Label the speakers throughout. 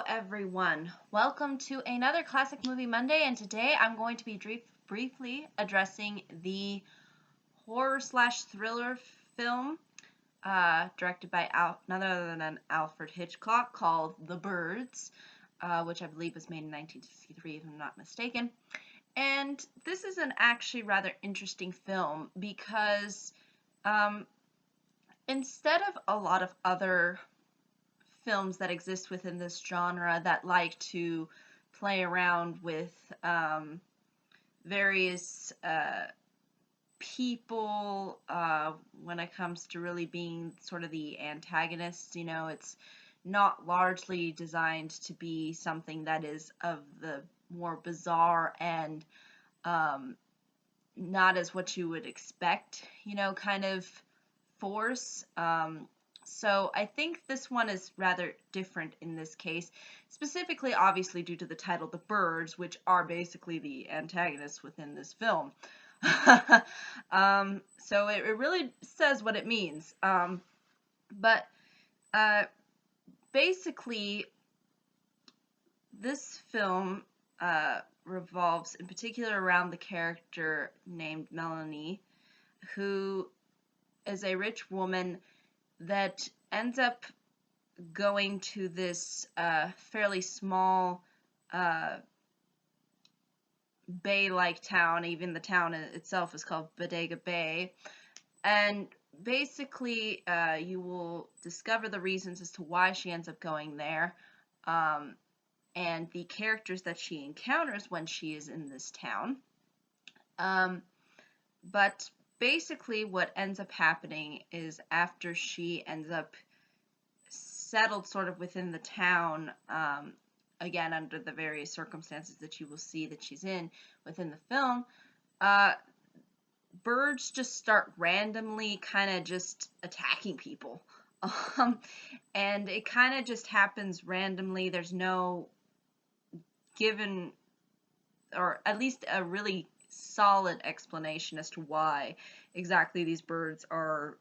Speaker 1: everyone. Welcome to another Classic Movie Monday, and today I'm going to be briefly addressing the horror/thriller film directed by none other than Alfred Hitchcock called The Birds, which I believe was made in 1963, if I'm not mistaken. And this is an actually rather interesting film because instead of a lot of other films that exist within this genre that like to play around with various people when it comes to really being sort of the antagonists. It's not largely designed to be something that is of the more bizarre and not as what you would expect, kind of force. So I think this one is rather different in this case, specifically, obviously, due to the title, The Birds, which are basically the antagonists within this film. So it really says what it means. But basically, this film revolves in particular around the character named Melanie, who is a rich woman that ends up going to this fairly small bay-like town. Even the town itself is called Bodega Bay. And basically, you will discover the reasons as to why she ends up going there, and the characters that she encounters when she is in this town. But basically what ends up happening is after she ends up settled sort of within the town, again under the various circumstances that you will see that she's in within the film, birds just start randomly kind of just attacking people. And it kind of just happens randomly. There's no given, or at least a really solid explanation as to why exactly these birds are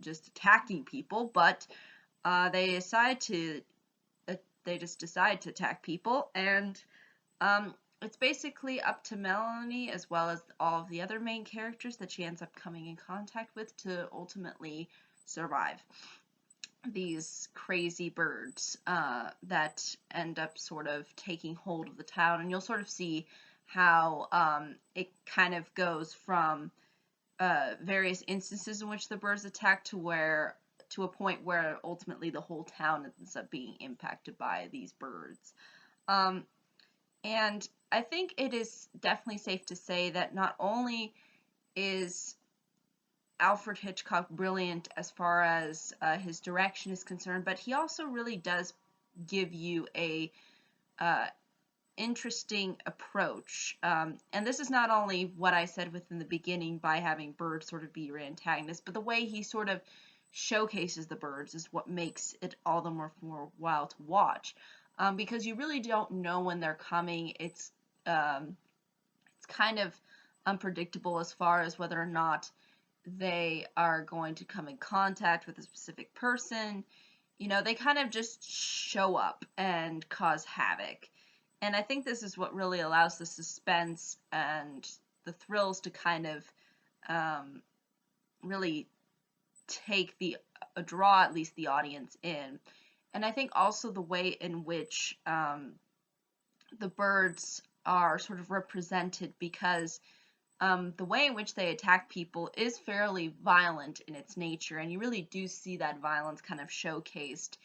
Speaker 1: just attacking people, but they just decide to attack people, and it's basically up to Melanie as well as all of the other main characters that she ends up coming in contact with to ultimately survive these crazy birds that end up sort of taking hold of the town. And you'll sort of see how it kind of goes from various instances in which the birds attack to a point where ultimately the whole town ends up being impacted by these birds. And I think it is definitely safe to say that not only is Alfred Hitchcock brilliant as far as his direction is concerned, but he also really does give you a interesting approach. And this is not only what I said within the beginning by having birds sort of be your antagonist, but the way he sort of showcases the birds is what makes it all the more worthwhile to watch. Because you really don't know when they're coming. It's kind of unpredictable as far as whether or not they are going to come in contact with a specific person. They kind of just show up and cause havoc. And I think this is what really allows the suspense and the thrills to kind of really draw at least the audience in. And I think also the way in which the birds are sort of represented, because the way in which they attack people is fairly violent in its nature, and you really do see that violence kind of showcased.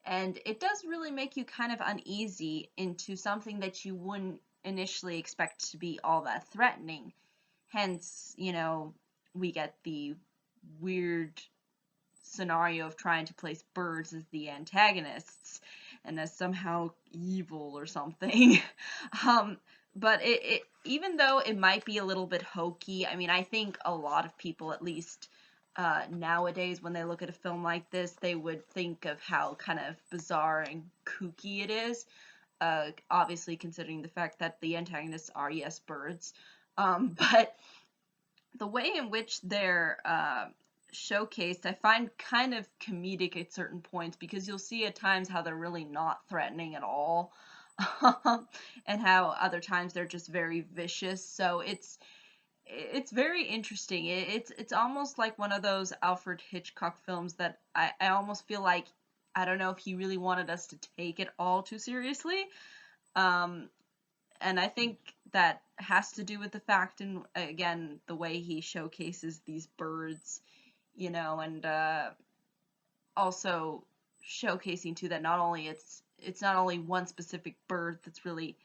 Speaker 1: And it does really make you kind of uneasy into something that you wouldn't initially expect to be all that threatening. Hence, we get the weird scenario of trying to place birds as the antagonists and as somehow evil or something. But it even though it might be a little bit hokey, I mean, I think a lot of people, at least nowadays, when they look at a film like this, they would think of how kind of bizarre and kooky it is. Obviously, considering the fact that the antagonists are, yes, birds. But the way in which they're showcased, I find kind of comedic at certain points, because you'll see at times how they're really not threatening at all, and how other times they're just very vicious. So it's very interesting. It's almost like one of those Alfred Hitchcock films that I almost feel like, I don't know if he really wanted us to take it all too seriously. Um, and I think that has to do with the fact, and again, the way he showcases these birds, and also showcasing too that not only it's not only one specific bird that's really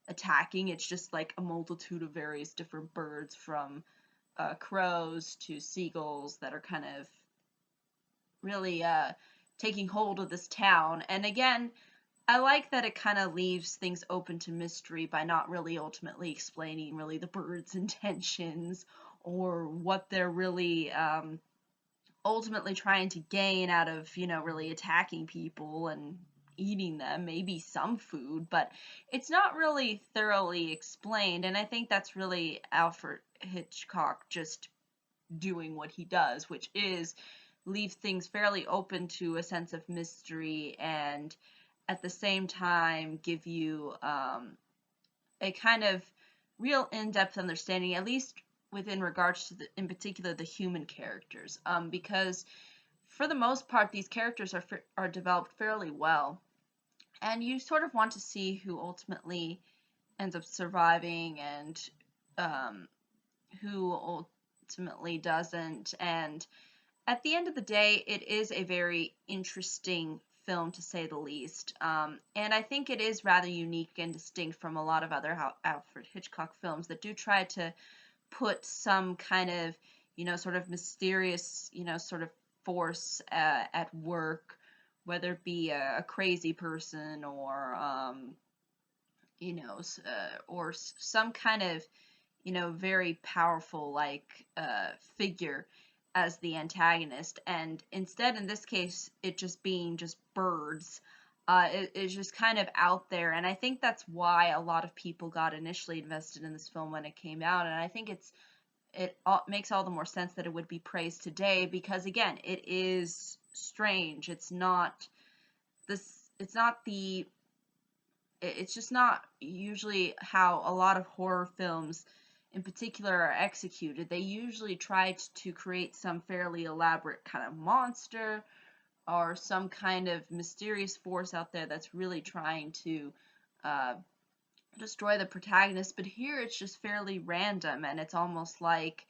Speaker 1: attacking, it's just like a multitude of various different birds, from crows to seagulls, that are kind of really taking hold of this town. And again, I like that it kind of leaves things open to mystery by not really ultimately explaining really the birds' intentions, or what they're really ultimately trying to gain out of, really attacking people and eating them, maybe some food, but it's not really thoroughly explained. And I think that's really Alfred Hitchcock just doing what he does, which is leave things fairly open to a sense of mystery, and at the same time give you a kind of real in-depth understanding, at least within regards to in particular the human characters, because for the most part these characters are developed fairly well, and you sort of want to see who ultimately ends up surviving, and who ultimately doesn't. And at the end of the day, it is a very interesting film, to say the least. And I think it is rather unique and distinct from a lot of other Alfred Hitchcock films that do try to put some kind of, sort of mysterious, sort of force at work, whether it be a crazy person, or, or some kind of, very powerful, like, figure as the antagonist. And instead, in this case, it just being just birds, it's just kind of out there. And I think that's why a lot of people got initially invested in this film when it came out. And I think it makes all the more sense that it would be praised today, because again, it is strange. It's not this. It's just not usually how a lot of horror films in particular are executed. They usually try to create some fairly elaborate kind of monster, or some kind of mysterious force out there that's really trying to uh, destroy the protagonist. But here it's just fairly random, and it's almost like,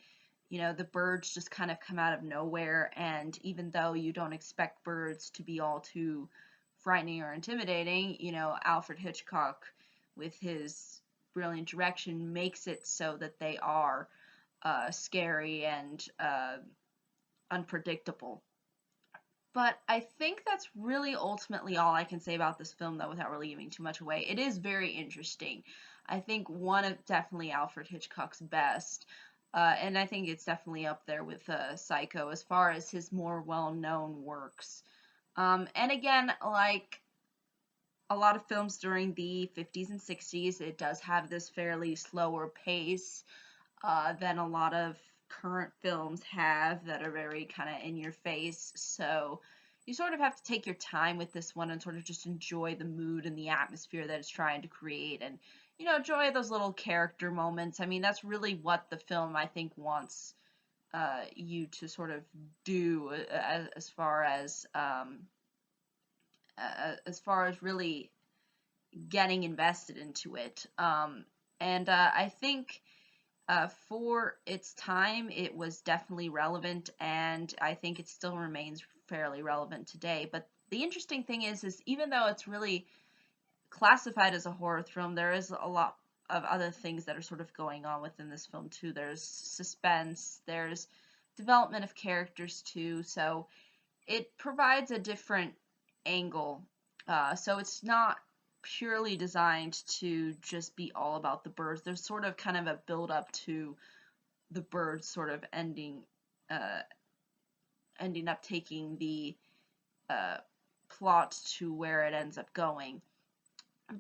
Speaker 1: the birds just kind of come out of nowhere. And even though you don't expect birds to be all too frightening or intimidating, Alfred Hitchcock, with his brilliant direction, makes it so that they are scary and unpredictable. But I think that's really ultimately all I can say about this film, though, without really giving too much away. It is very interesting. I think one of definitely Alfred Hitchcock's best. And I think it's definitely up there with Psycho as far as his more well-known works. And again, like a lot of films during the 50s and 60s, it does have this fairly slower pace than a lot of current films have, that are very kind of in your face. So you sort of have to take your time with this one, and sort of just enjoy the mood and the atmosphere that it's trying to create, and enjoy those little character moments. I mean, that's really what the film, I think, wants you to sort of do, as far as really getting invested into it. And I think for its time, it was definitely relevant, and I think it still remains fairly relevant today. But the interesting thing is even though it's really classified as a horror film, there is a lot of other things that are sort of going on within this film too. There's suspense, there's development of characters too, so it provides a different angle. So it's not purely designed to just be all about the birds. There's sort of kind of a build up to the birds sort of ending up taking the uh, plot to where it ends up going.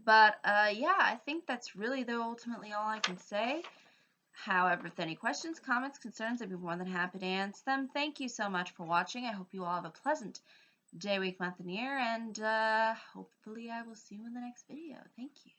Speaker 1: But yeah, I think that's really, though, ultimately all I can say. However, with any questions, comments, concerns, I'd be more than happy to answer them. Thank you so much for watching. I hope you all have a pleasant day, week, month, and year, and hopefully I will see you in the next video. Thank you.